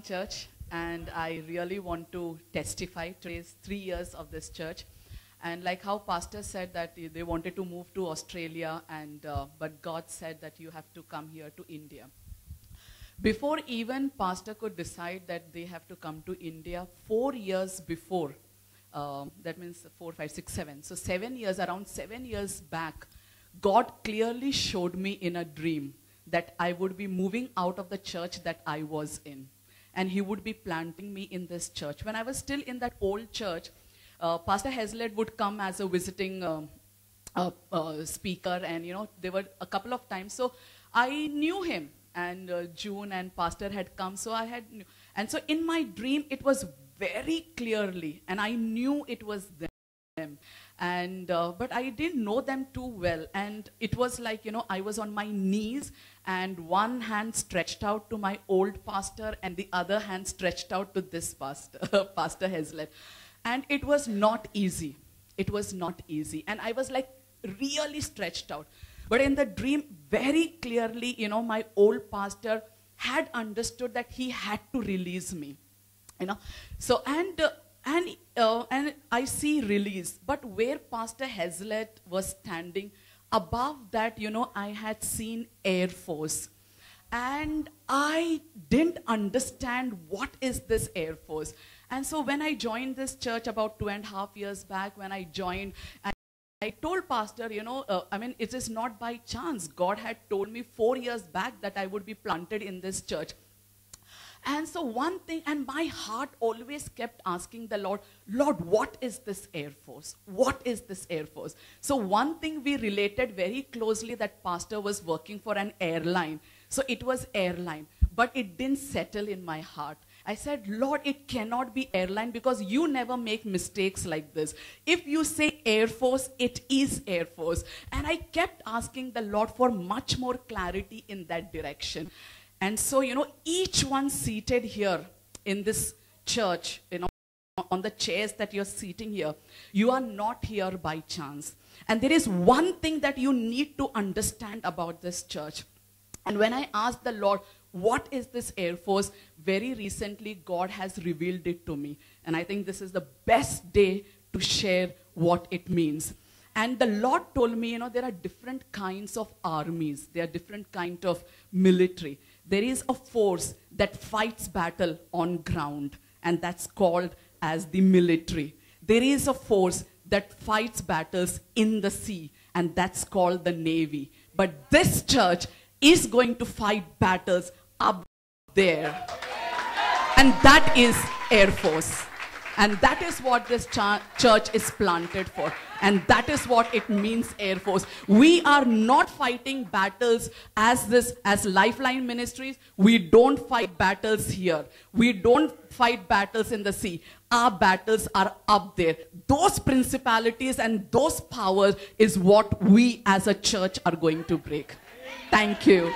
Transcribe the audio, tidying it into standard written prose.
church, and I really want to testify. Today is 3 years of this church, and like how pastor said that they wanted to move to Australia, and but God said that you have to come here to India. Before even pastor could decide that they have to come to India, 4 years before, that means 4, 5, 6, 7. So 7 years, around 7 years back, God clearly showed me in a dream that I would be moving out of the church that I was in. And he would be planting me in this church. When I was still in that old church, Pastor Hazlett would come as a visiting speaker, and there were a couple of times. So I knew him, and June and pastor had come, so I had and so in my dream it was very clearly, and I knew it was them. And but I didn't know them too well, and it was like, I was on my knees, and one hand stretched out to my old pastor and the other hand stretched out to this pastor, Pastor Hazlett. And it was not easy. It was not easy. And I was like really stretched out. But in the dream, very clearly, my old pastor had understood that he had to release me. So, and I see release. But where Pastor Hazlett was standing, above that, I had seen Air Force. And I didn't understand what is this Air Force. And so when I joined this church about 2.5 years back, when I joined, I told pastor, it is not by chance. God had told me 4 years back that I would be planted in this church. And so one thing, and my heart always kept asking the Lord, what is this Air Force? What is this Air Force? So one thing we related very closely, that pastor was working for an airline. So it was airline, but it didn't settle in my heart. I said, Lord, it cannot be airline, because you never make mistakes like this. If you say Air Force, it is Air Force. And I kept asking the Lord for much more clarity in that direction. And so, each one seated here in this church, on the chairs that you're sitting here, you are not here by chance. And there is one thing that you need to understand about this church. And when I asked the Lord, what is this Air Force? Very recently, God has revealed it to me. And I think this is the best day to share what it means. And the Lord told me, there are different kinds of armies. There are different kinds of military. There is a force that fights battle on ground, and that's called as the military. There is a force that fights battles in the sea, and that's called the Navy. But this church is going to fight battles up there. And that is Air Force. And that is what this church is planted for. And that is what it means, Air Force. We are not fighting battles as Lifeline Ministries. We don't fight battles here. We don't fight battles in the sea. Our battles are up there. Those principalities and those powers is what we as a church are going to break. Thank you.